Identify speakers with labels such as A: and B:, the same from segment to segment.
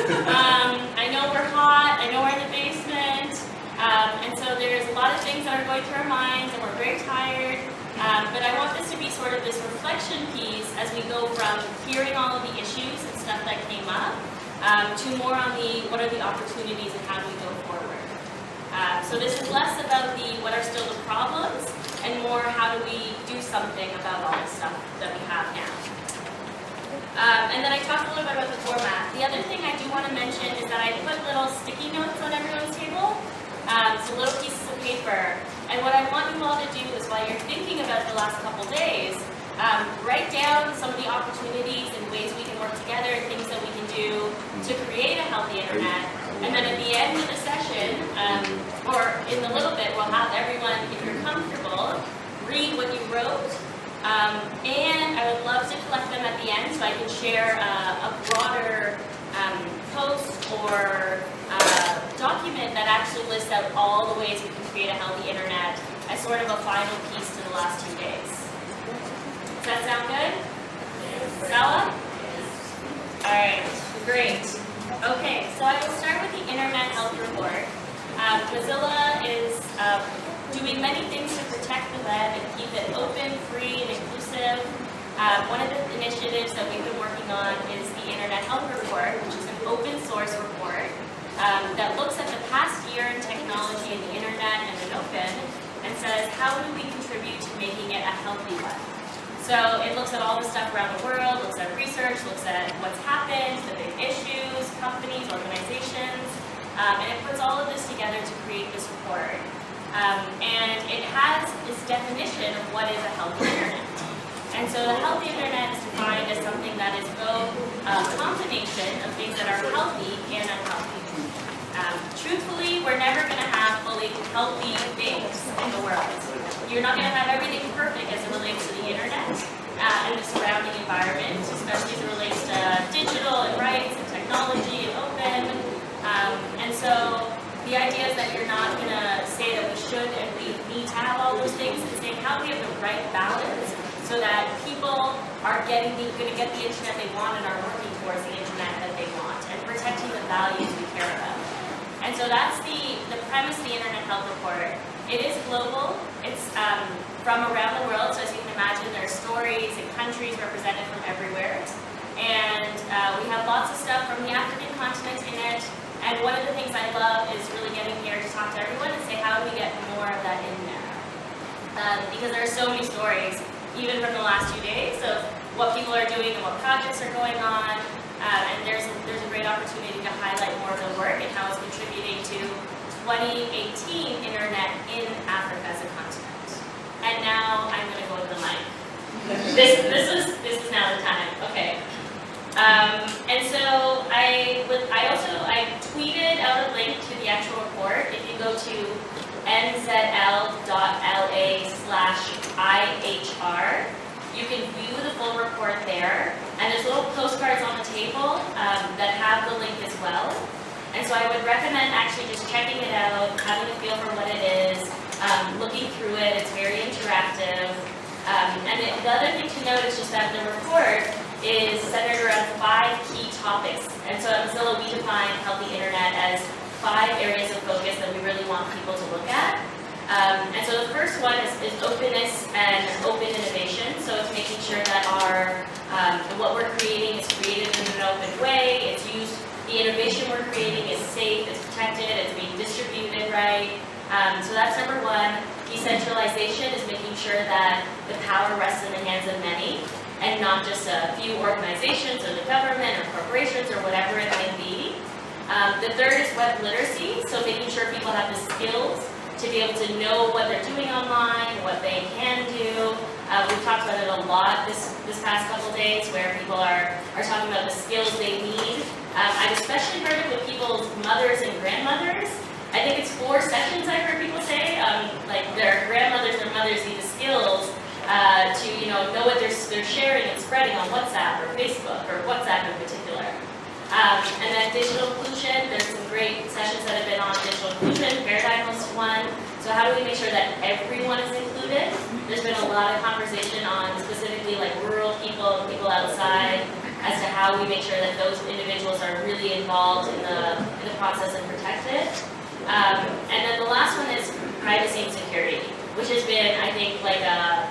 A: I know we're hot, I know we're in the basement, and so there's a lot of things that are going through our minds, and we're very tired, but I want this to be sort of this reflection piece as we go from hearing all of the issues and stuff that came up, to more on the what are the opportunities and how do we go forward. So this is less about the what are still the problems, and more how do we do something about all the stuff that we have now. And then I talked a little bit about the format. The other thing I do want to mention is that I put little sticky notes on everyone's table, so little pieces of paper. And what I want you all to do is while you're thinking about the last couple days, write down some of the opportunities and ways we can work together and things that we can do to create a healthy internet. And then at the end of the session, or in a little bit, we'll have everyone, if you're comfortable, read what you wrote. And I would love to collect them at the end so I can share a broader post or document that actually lists out all the ways we can create a healthy internet as sort of a final piece to the last 2 days. Does that sound good? Stella? Alright, great. Okay, so I will start with the Internet Health Report. Mozilla is doing many things to protect the web and keep it open, free, and inclusive. One of the initiatives that we've been working on is the Internet Health Report, which is an open source report that looks at the past year in technology and the internet and in open and says, how do we contribute to making it a healthy web? So it looks at all the stuff around the world, looks at research, looks at what's happened, the big issues, companies, organizations, and it puts all of this together to create this report. And it has this definition of what is a healthy internet. And so the healthy internet is defined as something that is both a combination of things that are healthy and unhealthy. Truthfully, we're never going to have fully healthy things in the world. You're not going to have everything perfect as it relates to the internet and the surrounding environment, especially as it relates to digital and rights and technology and open. And so the idea is that you're not going to say that we should and we need to have all those things, and saying how do we have the right balance so that people are going to get the internet they want and are working towards the internet that they want, and protecting the values we care about. And so that's the premise of the Internet Health Report. It is global. It's from around the world, so as you can imagine, there are stories and countries represented from everywhere. And we have lots of stuff from the African continent in it. And one of the things I love is really getting here to talk to everyone and say, how do we get more of that in there? Because there are so many stories, even from the last 2 days, of what people are doing and what projects are going on. And there's a great opportunity to highlight more of the work and how it's contributing to 2018 internet in Africa as a continent. And now I'm going to go to the mic. This is now the time. Okay. And so I tweeted out a link to the actual report. If you go to nzl.la/IHR, you can view the full report there. And there's little postcards on the table that have the link as well. And so I would recommend actually just checking it out, having a feel for what it is, looking through it. It's very interactive. And the other thing to note is just that the report is centered around 5 key topics. And so at Mozilla, we define healthy internet as 5 areas of focus that we really want people to look at. And so the first one is openness and open innovation. So it's making sure that what we're creating is created in an open way. It's used. The innovation we're creating is safe. It's protected. It's being distributed right. So that's number 1. Decentralization is making sure that the power rests in the hands of many, and not just a few organizations or the government or corporations or whatever it may be. The third is web literacy, so making sure people have the skills to be able to know what they're doing online, what they can do. We've talked about it a lot this past couple days, where people are talking about the skills they need. I've especially heard it with people's mothers and grandmothers. I think it's 4 sessions I've heard people say, like their grandmothers and mothers need the skills to know what they're sharing and spreading on WhatsApp or Facebook, or WhatsApp in particular. And then digital inclusion, there's some great sessions that have been on digital inclusion. Paradigm was one. So how do we make sure that everyone is included? There's been a lot of conversation on specifically like rural people, people outside. as to how we make sure that those individuals are really involved in the process and protected. And then the last one is privacy and security, which has been, I think, like a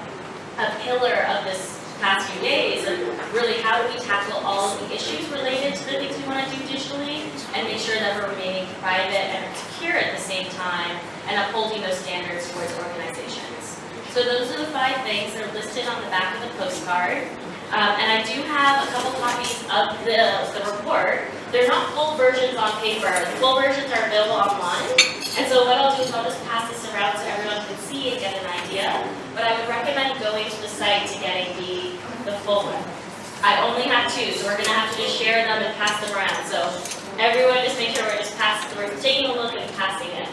A: pillar of this past few days of really how do we tackle all of the issues related to the things we want to do digitally and make sure that we're remaining private and secure at the same time and upholding those standards towards organizations. So those are the 5 things that are listed on the back of the postcard. And I do have a couple copies of the report. They're not full versions on paper. The full versions are available online. And so what I'll do is I'll just pass this around so everyone can see and get an idea. But I would recommend going to the site to getting the full one. I only have 2, so we're going to have to just share them and pass them around. So everyone just make sure we're taking a look and passing it.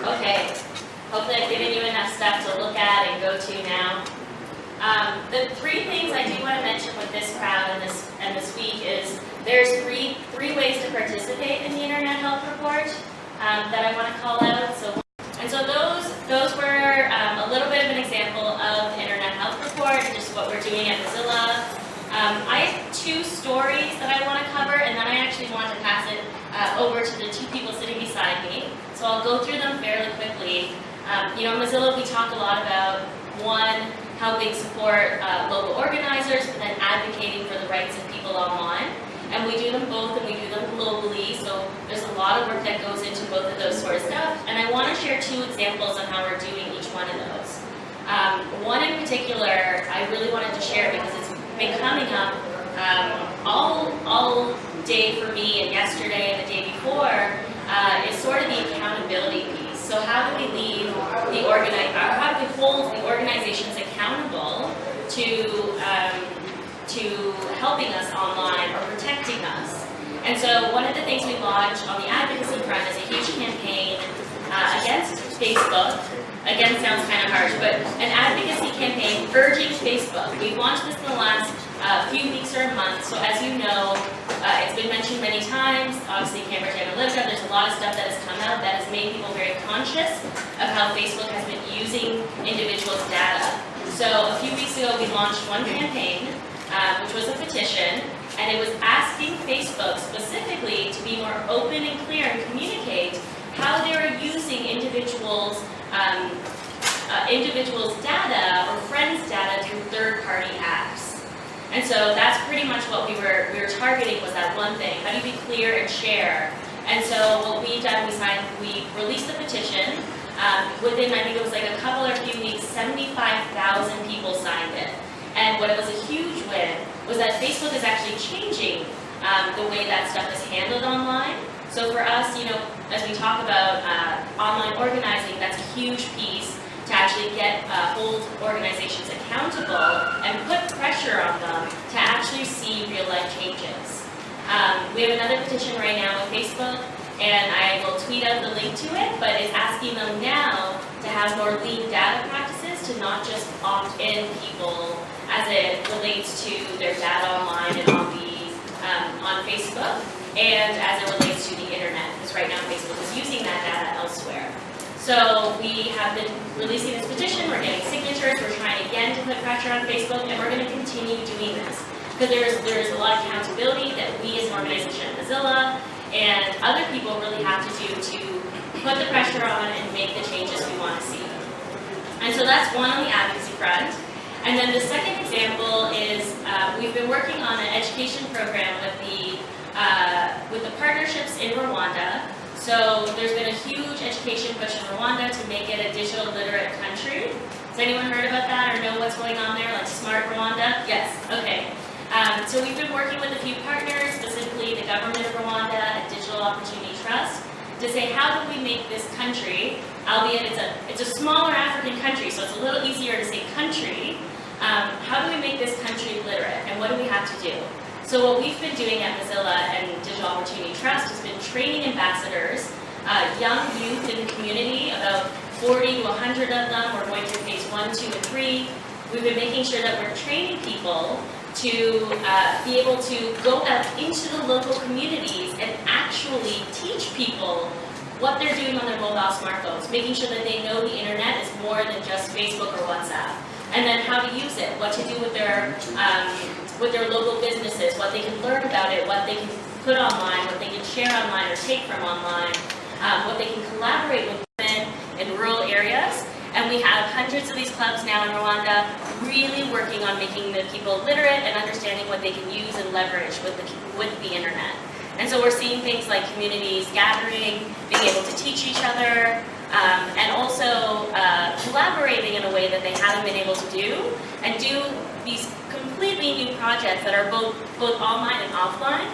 A: Okay, hopefully I've given you enough stuff to look at and go to now. The 3 things I do want to mention with this crowd and this week is there's three ways to participate in the Internet Health Report that I want to call out. So those were a little bit of an example of the Internet Health Report and just what we're doing at Mozilla. I have 2 stories that I want to cover, and then I actually want to pass it over to the 2 people sitting beside me. So I'll go through them fairly quickly. At Mozilla, we talk a lot about, 1, helping support local organizers, but then advocating for the rights of people online. And we do them both, and we do them globally, so there's a lot of work that goes into both of those sort of stuff. And I want to share 2 examples on how we're doing each one of those. One in particular, I really wanted to share because it's been coming up all day for me, and yesterday and the day before, is sort of the accountability piece. So how do we how do we hold the organizations accountable to helping us online or protecting us? And so one of the things we launched on the advocacy front is a huge campaign against Facebook. Again, sounds kind of harsh, but an advocacy campaign urging Facebook. We've launched this in the last few weeks or a month, so as you know, it's been mentioned many times. Obviously, Cambridge Analytica, there's a lot of stuff that has come out that has made people very conscious of how Facebook has been using individuals' data. So a few weeks ago, we launched one campaign, which was a petition, and it was asking Facebook specifically to be more open and clear and communicate how they are using individuals' data or friends' data through third-party apps. And so that's pretty much what we were targeting, was that one thing. How do you be clear and share? And so what we've done, we released the petition. Within, I think it was like a couple or few weeks, 75,000 people signed it. And what was a huge win was that Facebook is actually changing the way that stuff is handled online. So for us, as we talk about online organizing, that's a huge piece to actually hold organizations accountable and put pressure on them to actually see real-life changes. We have another petition right now with Facebook, and I will tweet out the link to it, but it's asking them now to have more lean data practices, to not just opt in people as it relates to their data online and on Facebook, and as it relates to the internet, because right now Facebook is using that data elsewhere. So we have been releasing this petition, we're getting signatures, we're trying again to put pressure on Facebook, and we're going to continue doing this. Because there's a lot of accountability that we as an organization at Mozilla and other people really have to do to put the pressure on and make the changes we want to see. And so that's one on the advocacy front. And then the second example is we've been working on an education program with the partnerships in Rwanda. So there's been a huge education push in Rwanda to make it a digital literate country. Has anyone heard about that or know what's going on there, like Smart Rwanda? Yes, okay. So we've been working with a few partners, specifically the government of Rwanda and Digital Opportunity Trust, to say how do we make this country, albeit it's a smaller African country, so it's a little easier to say country, how do we make this country literate, and what do we have to do? So what we've been doing at Mozilla and Digital Opportunity Trust has been training ambassadors, young youth in the community, about 40 to 100 of them. We're going through phase 1, 2, and 3. We've been making sure that we're training people to be able to go out into the local communities and actually teach people what they're doing on their mobile smartphones, making sure that they know the internet is more than just Facebook or WhatsApp, and then how to use it, what to do with their local businesses, what they can learn about it, what they can put online, what they can share online or take from online, what they can collaborate with women in rural areas. And we have hundreds of these clubs now in Rwanda really working on making the people literate and understanding what they can use and leverage with the internet. And so we're seeing things like communities gathering, being able to teach each other, and also collaborating in a way that they haven't been able to do, and do these completely new projects that are both online and offline.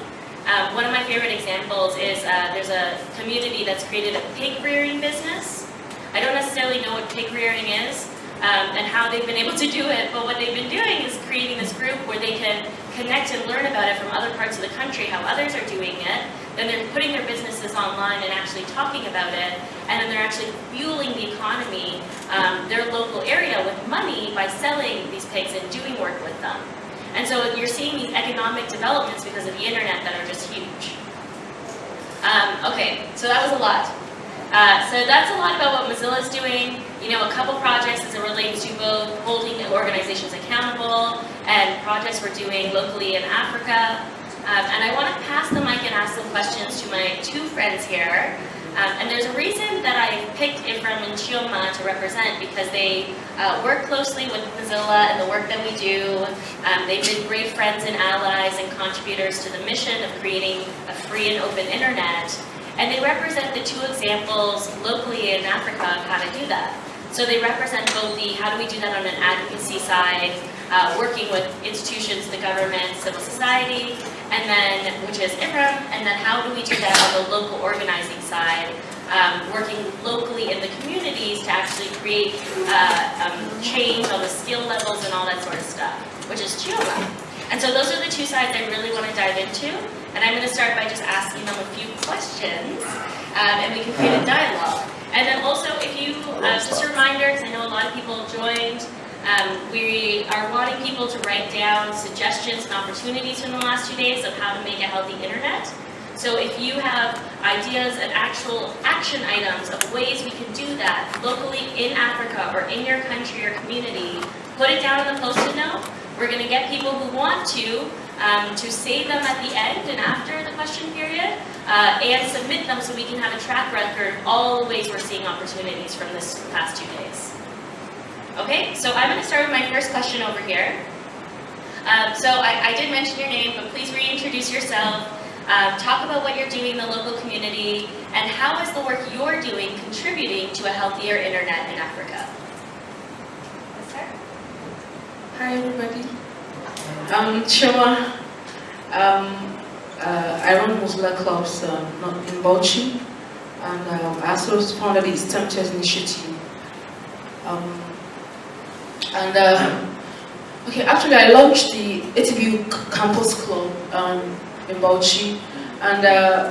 A: One of my favorite examples is there's a community that's created a pig rearing business. I don't necessarily know what pig rearing is and how they've been able to do it, but what they've been doing is creating this group where they can connect and learn about it from other parts of the country, how others are doing it. Then they're putting their businesses online and actually talking about it, and then they're actually fueling the economy, their local area, with money by selling these pigs and doing work with them. And so you're seeing these economic developments because of the internet that are just huge. Okay, so that was a lot. So that's a lot about what Mozilla is doing. You know, a couple projects as it relates to both holding organizations accountable and projects we're doing locally in Africa. And I want to pass the mic and ask some questions to my two friends here. And there's a reason that I picked Ifram and Chioma to represent, because they work closely with Mozilla and the work that we do. They've been great friends and allies and contributors to the mission of creating a free and open internet. And they represent the two examples locally in Africa of how to do that. So they represent both the how do we do that on an advocacy side, working with institutions, the government, civil society, and then, which is Ifram, and then how do we do that on the local organizing side, working locally in the communities to actually create change on the skill levels and all that sort of stuff, which is Chioma. And so those are the two sides I really want to dive into. And I'm going to start by just asking them a few questions, and we can create a dialogue. And then also, if you, just a reminder, because I know a lot of people have joined, we are wanting people to write down suggestions and opportunities from the last 2 days of how to make a healthy internet. So if you have ideas and actual action items of ways we can do that locally in Africa or in your country or community, put it down on the post-it note. We're going to get people who want to save them at the end and after the question period, and submit them so we can have a track record of all the ways we're seeing opportunities from this past 2 days. Okay, so I'm going to start with my first question over here. So I did mention your name, but please reintroduce yourself. Talk about what you're doing in the local community, and how is the work you're doing contributing to a healthier internet in Africa? Let's start.
B: Hi everybody. I'm Chioma. I run Mozilla clubs in Bauchi, and I also founded the STEM Chess Initiative. Okay, actually I launched the ATBU Campus Club in Bauchi, and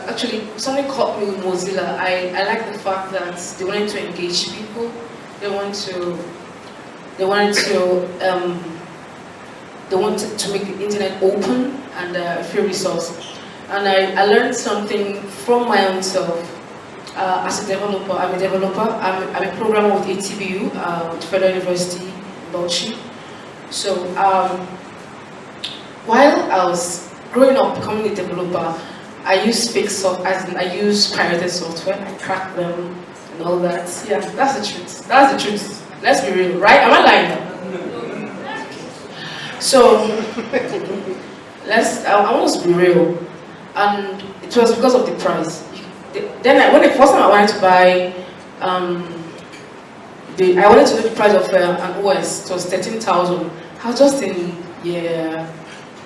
B: actually something caught me with Mozilla. I like the fact that they wanted to engage people. They wanted to make the internet open and a free resource. And I learned something from my own self as a developer. I'm a developer. I'm a programmer with ATBU, with Federal University in Bauchi. So while I was growing up becoming a developer, I used fake software, as in I used pirated software. I cracked them and all that. Yeah, that's the truth. That's the truth. Let's be real, right? Am I lying now? So, I want us to be real, and it was because of the price. Then, when the first time I wanted to buy, I wanted to know the price of an OS. It was 13,000. I was just in year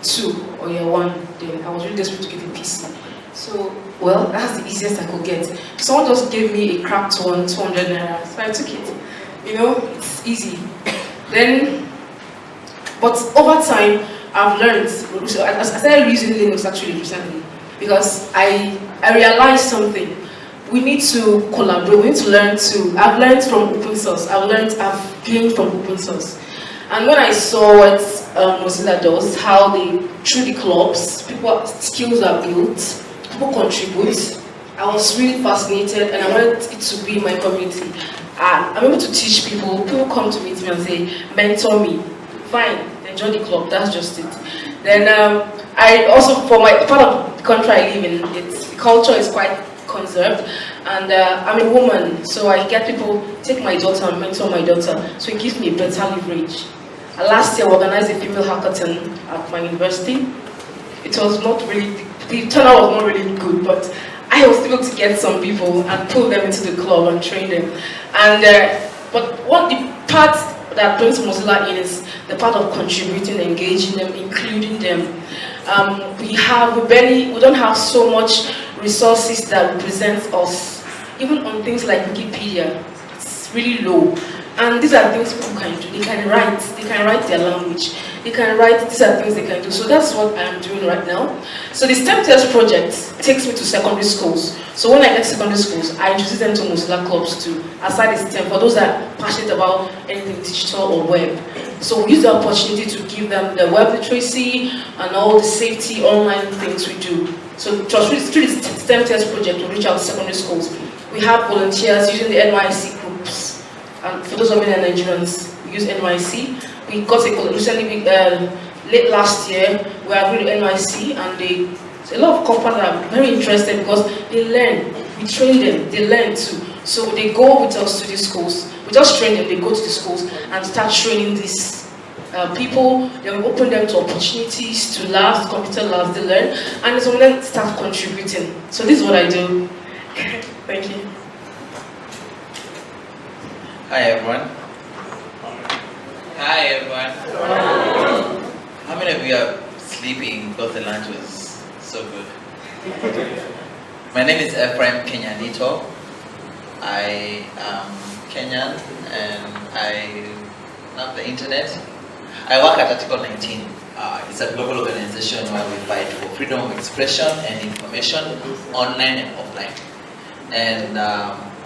B: 2 or year 1. Then I was really desperate to get a PC. So, well, that's the easiest I could get. Someone just gave me a cracked one, 200 naira. So I took it. You know, it's easy. Then. But over time, I've learned, so I started using Linux actually recently, because I realized something. We need to collaborate, we need to learn to, I've learned from open source, I've gained from open source. And when I saw what Mozilla does, how they, through the clubs, people's skills are built, people contribute, I was really fascinated and I wanted it to be in my community. And I'm able to teach people. People come to meet me and say, mentor me. Fine, then join the club, that's just it. Then I also, for my part of the country I live in, the culture is quite conserved. And I'm a woman, so I get people, take my daughter and mentor my daughter. So it gives me a better leverage. Last year, I organized a female hackathon at my university. It was not really, the turnout was not really good, but I was able to get some people and pull them into the club and train them. And but what the part that brings Mozilla in is the part of contributing, engaging them, including them. We don't have so much resources that represent us, even on things like Wikipedia. It's really low. And these are things people can do. They can write their language. They can write, these are things they can do. So that's what I'm doing right now. So the STEM Test project takes me to secondary schools. So when I get to secondary schools, I introduce them to Mozilla clubs too, aside the STEM, for those that are passionate about anything digital or web. So we use the opportunity to give them the web literacy and all the safety online things we do. So through the STEM Test project, we reach out to secondary schools. We have volunteers using the NYC groups. And for those of you that are Nigerians, we use NYC. We got a recently, late last year, we agreed with NYC, and a lot of companies are very interested because they learn. We train them, they learn too. So they go with us to these schools. We just train them, they go to the schools and start training these people. Then we open them to opportunities, to labs, computer labs, they learn, and some of them start contributing. So this is what I do. Thank you.
C: Hi everyone. Hi everyone. How many of you are sleeping because the lunch was so good? My name is Ephraim Kenyanito. I am Kenyan and I love the internet. I work at Article 19. It's a global organization where we fight for freedom of expression and information online and offline. And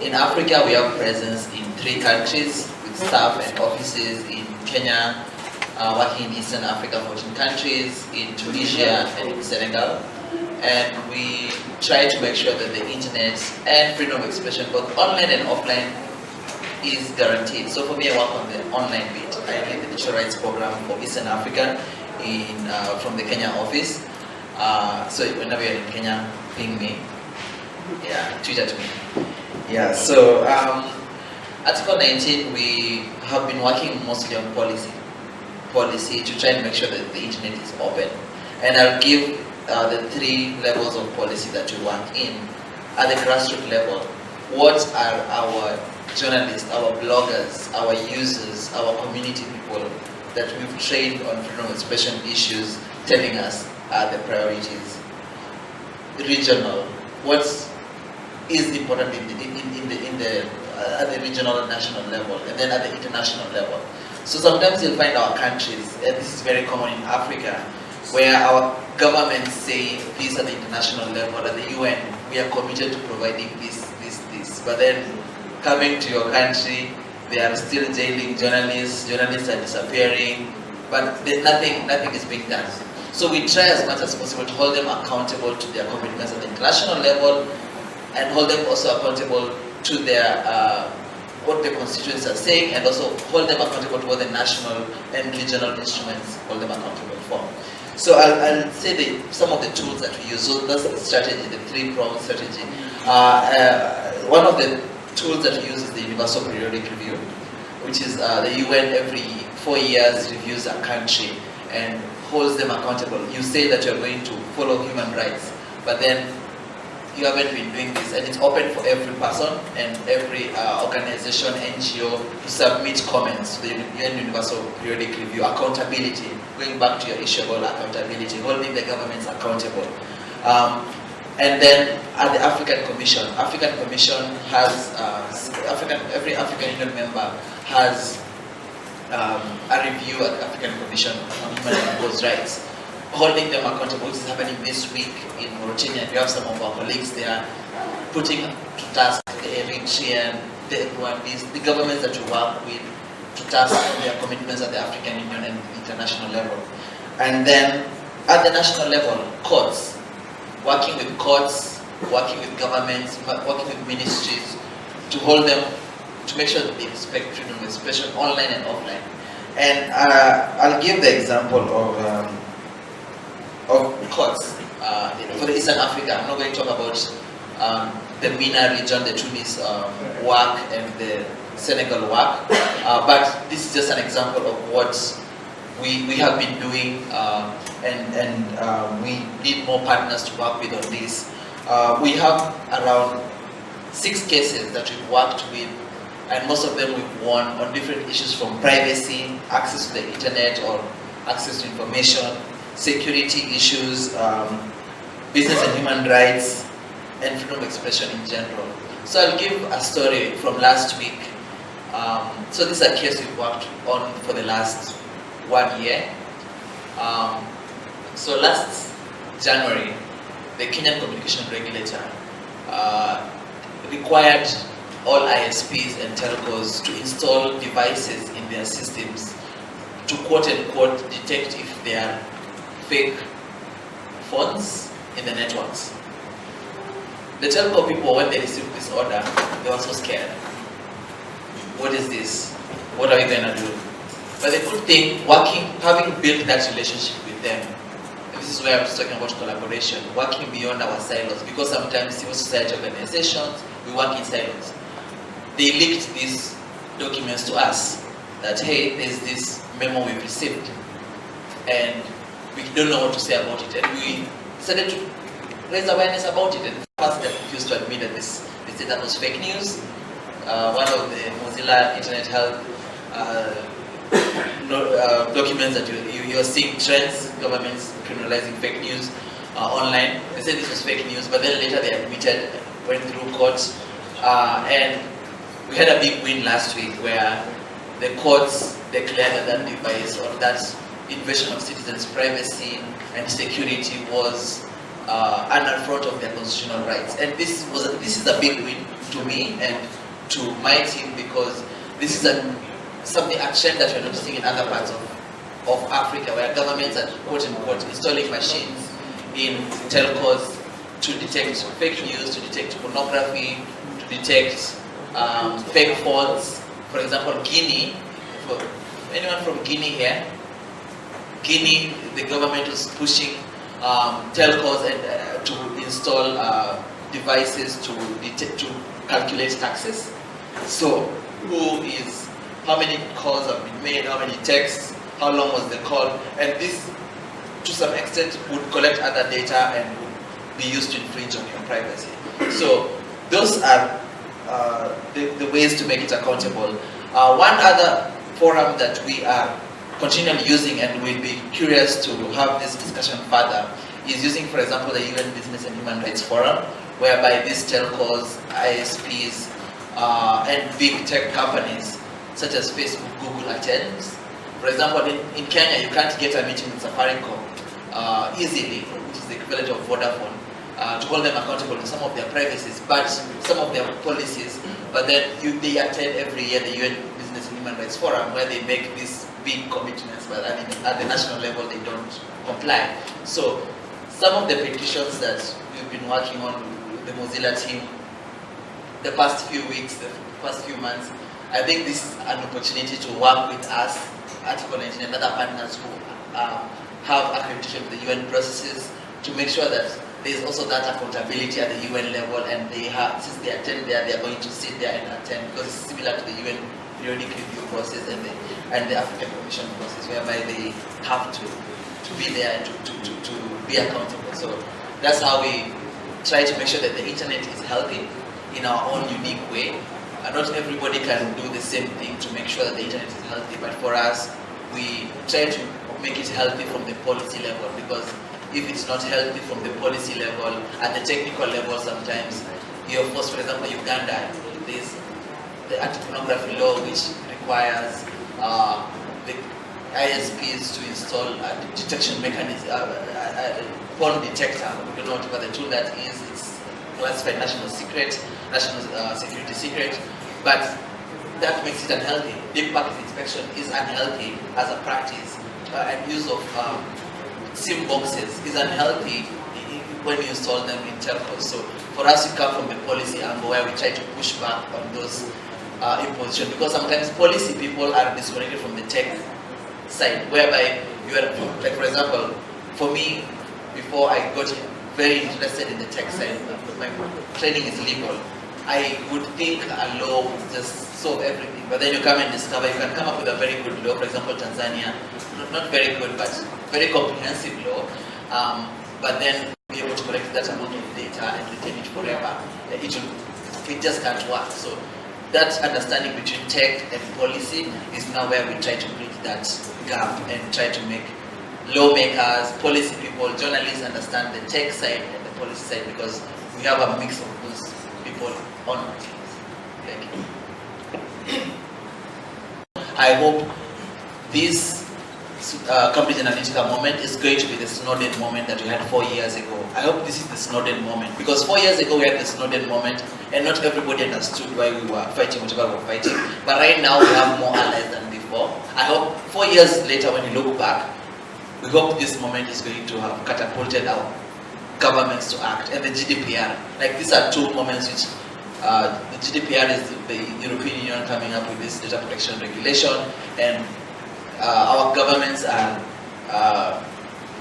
C: in Africa, we have presence in 3 countries with staff and offices in Kenya, working in Eastern Africa, 14 countries, in Tunisia and in Senegal. And we try to make sure that the internet and freedom of expression, both online and offline, is guaranteed. So for me, I work on the online bit. I lead the digital rights program for Eastern Africa from the Kenya office. So whenever you're in Kenya, ping me. Yeah, tweet at me. Yeah, so Article 19, we have been working mostly on policy to try and make sure that the internet is open. And I'll give the 3 levels of policy that we work in. At the grassroots level, what are our journalists, our bloggers, our users, our community people that we've trained on freedom of expression issues telling us are the priorities? Regional, what is important at the regional and national level, and then at the international level. So sometimes you'll find our countries, and this is very common in Africa, where our governments say this at the international level, at the UN, we are committed to providing this. But then coming to your country, they are still jailing journalists are disappearing, but nothing is being done. So we try as much as possible to hold them accountable to their commitments at the international level, and hold them also accountable to their what the constituents are saying, and also hold them accountable to what the national and regional instruments hold them accountable for. So I'll say some of the tools that we use. So that's the strategy, the 3-pronged strategy. One of the tools that we use is the Universal Periodic Review, which is the UN every 4 years reviews a country and holds them accountable. You say that you're going to follow human rights, but then you haven't been doing this, and it's open for every person and every organization, NGO to submit comments to the UN Universal Periodic Review. Accountability, going back to your issue about accountability, holding the governments accountable. And then at the African Commission has, every African Union member has a review at the African Commission on Human and People's Rights, holding them accountable. This is happening this week in Mauritania. We have some of our colleagues there putting to task the Eritrean, the Rwandese, the governments that we work with, to task on their commitments at the African Union and international level. And then at the national level, courts, working with courts working with governments, working with ministries, to hold them, to make sure that they respect freedom of expression online and offline. And I'll give the example of courts for the Eastern Africa. I'm not going to talk about the MENA region, the Tunis work and the Senegal work, but this is just an example of what we have been doing, and we need more partners to work with on this. We have around 6 cases that we've worked with, and most of them we've won on different issues from privacy, access to the internet or access to information, security issues, business and human rights, and freedom of expression in general. So I'll give a story from last week. So this is a case we've worked on for the last 1 year. So last January, the Kenyan Communication Regulator required all ISPs and telcos to install devices in their systems to quote-unquote detect if they are fake phones in the networks. The telco people, when they received this order, they were so scared. What is this? What are we going to do? But the good thing, having built that relationship with them, and this is where I was talking about collaboration, working beyond our silos, because sometimes civil society organizations, we work in silos. They leaked these documents to us that, hey, there's this memo we've received, and we don't know what to say about it. And we decided to raise awareness about it. And first, they refused to admit that they said that was fake news. One of the Mozilla Internet Health documents that you're seeing trends, governments criminalizing fake news online. They said this was fake news, but then later they admitted, went through court, and we had a big win last week where the courts declared that that device or that invasion of citizens' privacy and security was an affront of their constitutional rights. And this is a big win to me and to my team, because this is a trend that we're noticing in other parts of Africa, where governments are quote-unquote installing machines in telcos to detect fake news, to detect pornography, to detect fake phones. For example, Guinea, for anyone from Guinea here? Guinea, the government was pushing telcos and to install devices to calculate taxes. So, how many calls have been made, how many texts, how long was the call, and this, to some extent, would collect other data and would be used to infringe on your privacy. So, those are the ways to make it accountable. One other forum that we are continually using, and we'll be curious to have this discussion further, is using, for example, the UN Business and Human Rights Forum, whereby these telcos, ISPs, and big tech companies such as Facebook, Google attends. For example, in Kenya, you can't get a meeting with Safaricom easily, which is the equivalent of Vodafone, to hold them accountable on some of their privacies, but some of their policies. But then they attend every year the UN Business and Human Rights Forum, where they make these big commitments, but at the national level they don't comply. So some of the petitions that we've been working on with the Mozilla team the past few weeks, the past few months, I think this is an opportunity to work with us, Article 19 and other partners who have accreditation with the UN processes, to make sure that there's also that accountability at the UN level, and since they attend there, they are going to sit there and attend, because it's similar to the UN periodic review process and the African Commission process, whereby they have to be there and to be accountable. So that's how we try to make sure that the internet is healthy in our own unique way. Not everybody can do the same thing to make sure that the internet is healthy, but for us, we try to make it healthy from the policy level, because if it's not healthy from the policy level, at the technical level sometimes, you're forced, for example, Uganda, there's the anti-pornography law, which requires the ISPs to install a detection mechanism, a porn detector. We don't know what the tool that is. It's classified national secret, national security secret, but that makes it unhealthy. Deep packet inspection is unhealthy as a practice, and use of SIM boxes is unhealthy when you install them in telcos. So for us, we come from the policy angle where we try to push back on those impositions, because sometimes policy people are disconnected from the tech side, whereby you are, like for example, for me, before I got very interested in the tech side, my training is legal. I would think a law would just solve everything, but then you come and discover you can come up with a very good law. For example, Tanzania, not very good, but very comprehensive law. But then be able to collect that amount of data and retain it forever. It just can't work. So that understanding between tech and policy is now where we try to bridge that gap and try to make lawmakers, policy people, journalists understand the tech side and the policy side, because we have a mix of those people on our teams. Thank you. I hope this Cambridge Analytica moment is going to be the Snowden moment that we had 4 years ago. I hope this is the Snowden moment, because 4 years ago we had the Snowden moment and not everybody understood why we were fighting whatever we were fighting. But right now we have more allies than before. I hope 4 years later, when you look back, we hope this moment is going to have catapulted our governments to act. And the GDPR, like these are two moments which the GDPR is the European Union coming up with this data protection regulation, and our governments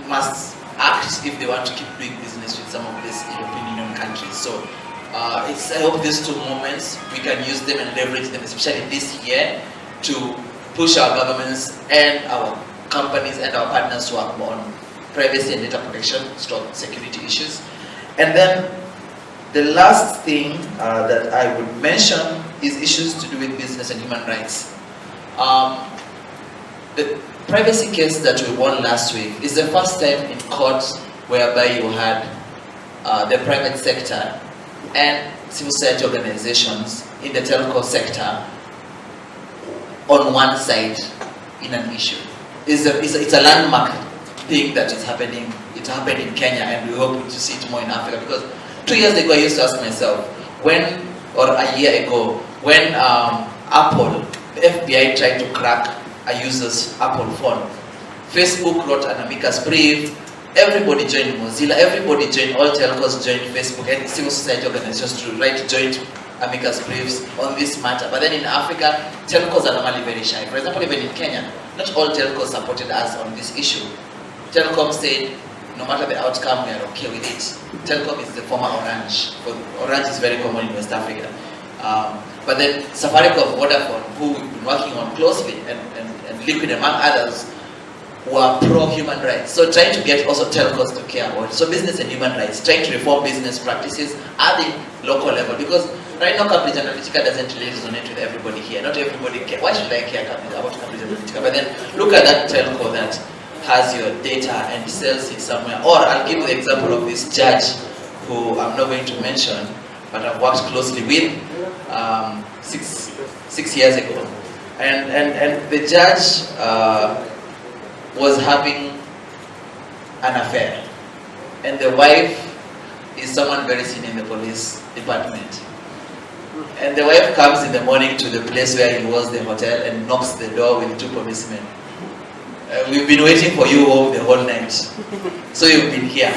C: must act if they want to keep doing business with some of these European Union countries. So I hope these two moments, we can use them and leverage them, especially this year, to push our governments and our companies and our partners to work more on privacy and data protection, security issues. And then the last thing that I would mention is issues to do with business and human rights. The privacy case that we won last week is the first time in court whereby you had the private sector and civil society organizations in the telco sector on one side in an issue. It's a landmark thing that is happening. It happened in Kenya, and we hope to see it more in Africa, because 2 years ago I used to ask myself, a year ago, when Apple, the FBI tried to crack a user's Apple phone, Facebook wrote an amicus brief, everybody joined Mozilla, everybody joined, all telcos joined Facebook and civil society organizations to write joint amicus briefs on this matter. But then in Africa, telcos are normally very shy. For example, even in Kenya, not all telcos supported us on this issue. Telecom said, no matter the outcome, we are okay with it. Telecom is the former Orange. Orange is very common in West Africa. But then Safaricom, Vodafone, who we've been working on closely, and Liquid among others, were pro-human rights. So trying to get also telcos to care about it. So business and human rights, trying to reform business practices at the local level. Because right now Cambridge Analytica doesn't really resonate with everybody here. Not everybody care. Why should I care about Cambridge Analytica? But then look at that telco that has your data and sells it somewhere. Or I'll give you the example of this judge who I'm not going to mention, but I've worked closely with 6 years ago. And the judge was having an affair. And the wife is someone very senior in the police department. And the wife comes in the morning to the place where he was, the hotel, and knocks the door with 2 policemen. We've been waiting for you home the whole night. So you've been here.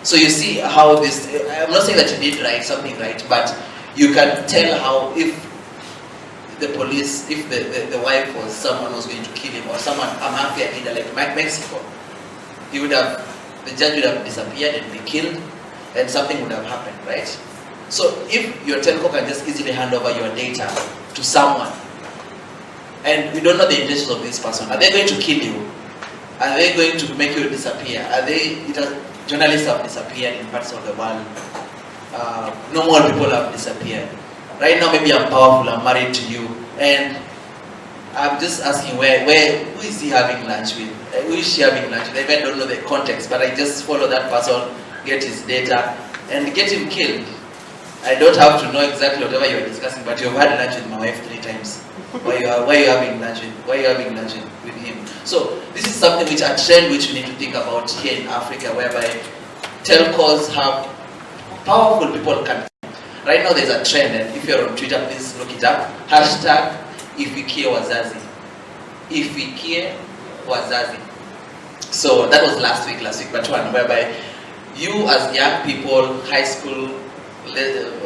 C: So you see how this, I'm not saying that you did something right, but you can tell how if the police, if the wife was someone who was going to kill him, or someone, a mafia leader like Mexico, the judge would have disappeared and be killed, and something would have happened, right? So if your telco can just easily hand over your data to someone, and we don't know the intentions of this person, are they going to kill you? Are they going to make you disappear? Journalists have disappeared in parts of the world. Normal people have disappeared. Right now, maybe I'm powerful, I'm married to you, and I'm just asking who is he having lunch with? Who is she having lunch with? I don't know the context, but I just follow that person, get his data, and get him killed. I don't have to know exactly whatever you're discussing, but you've had lunch with my wife 3 times. Why are you having lunch with him? So this is something which a trend which we need to think about here in Africa, whereby telcos have powerful people can. Right now there's a trend, and if you're on Twitter, please look it up. Hashtag Ifikie Wazazi. Ifikie Wazazi. So that was last week, but one whereby you as young people, high school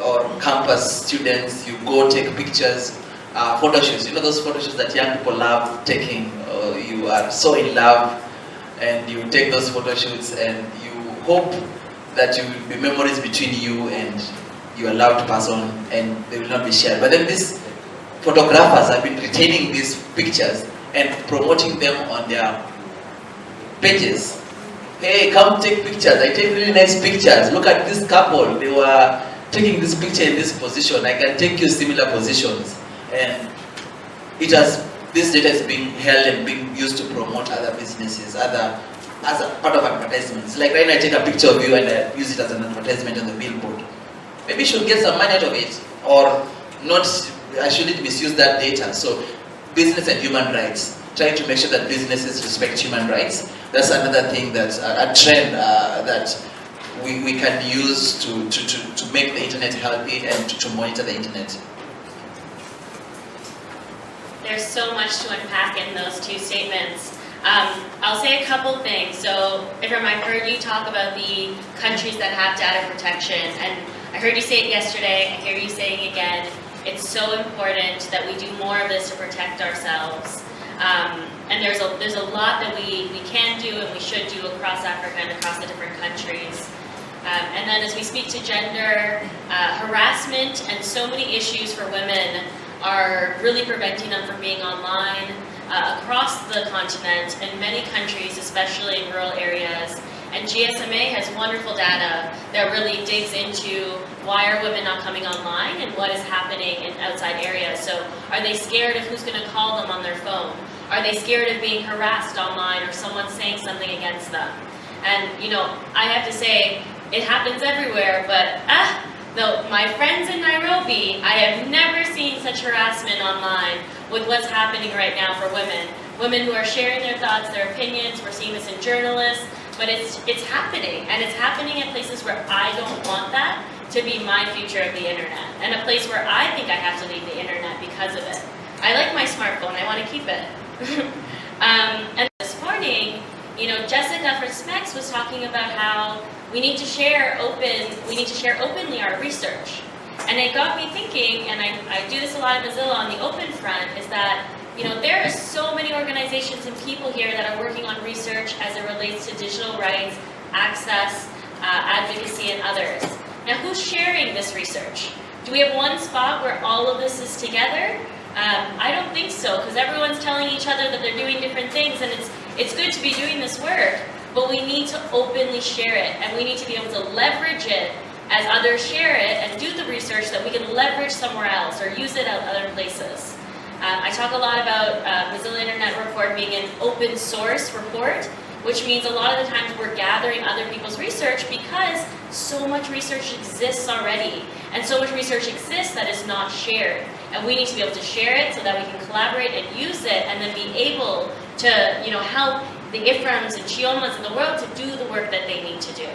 C: or campus students, you go take pictures, photo shoots. You know those photo shoots that young people love taking. You are so in love, and you take those photo shoots, and you hope that you will be memories between you and your loved person, and they will not be shared. But then these photographers have been retaining these pictures and promoting them on their pages. Hey, come take pictures. I take really nice pictures. Look at this couple. They were taking this picture in this position. I can take you similar positions. And this data is being held and being used to promote other businesses, as a part of advertisements. Like right now I take a picture of you and I use it as an advertisement on the billboard. Maybe you should get some money out of it, or not. I shouldn't misuse that data. So business and human rights, trying to make sure that businesses respect human rights. That's another thing, that's a trend that we can use to make the internet healthy and to monitor the internet.
A: There's so much to unpack in those two statements. I'll say a couple things. So, Ifram, I've heard you talk about the countries that have data protection, and I heard you say it yesterday, I hear you saying it again. It's so important that we do more of this to protect ourselves. And there's a lot that we can do and we should do across Africa and across the different countries. And then as we speak to gender, harassment and so many issues for women are really preventing them from being online across the continent in many countries, especially in rural areas. And GSMA has wonderful data that really digs into why are women not coming online and what is happening in outside areas. So are they scared of who's going to call them on their phone? Are they scared of being harassed online or someone saying something against them? And I have to say, it happens everywhere, but no, my friends in Nairobi, I have never seen such harassment online with what's happening right now for women. Women who are sharing their thoughts, their opinions. We're seeing this in journalists, but it's happening, and it's happening in places where I don't want that to be my future of the internet, and a place where I think I have to leave the internet because of it. I like my smartphone, I want to keep it. And this morning, Jessica from SMEX was talking about how we need to share openly our research. And it got me thinking, and I do this a lot at Mozilla on the open front, is that there are so many organizations and people here that are working on research as it relates to digital rights, access, advocacy, and others. Now, who's sharing this research? Do we have one spot where all of this is together? I don't think so, because everyone's telling each other that they're doing different things, and it's good to be doing this work, but we need to openly share it, and we need to be able to leverage it as others share it and do the research that we can leverage somewhere else or use it at other places. I talk a lot about Mozilla Internet Report being an open source report, which means a lot of the times we're gathering other people's research because so much research exists already, and so much research exists that is not shared. And we need to be able to share it so that we can collaborate and use it, and then be able to, help the IFRAMs and Chiomas in the world to do the work that they need to do.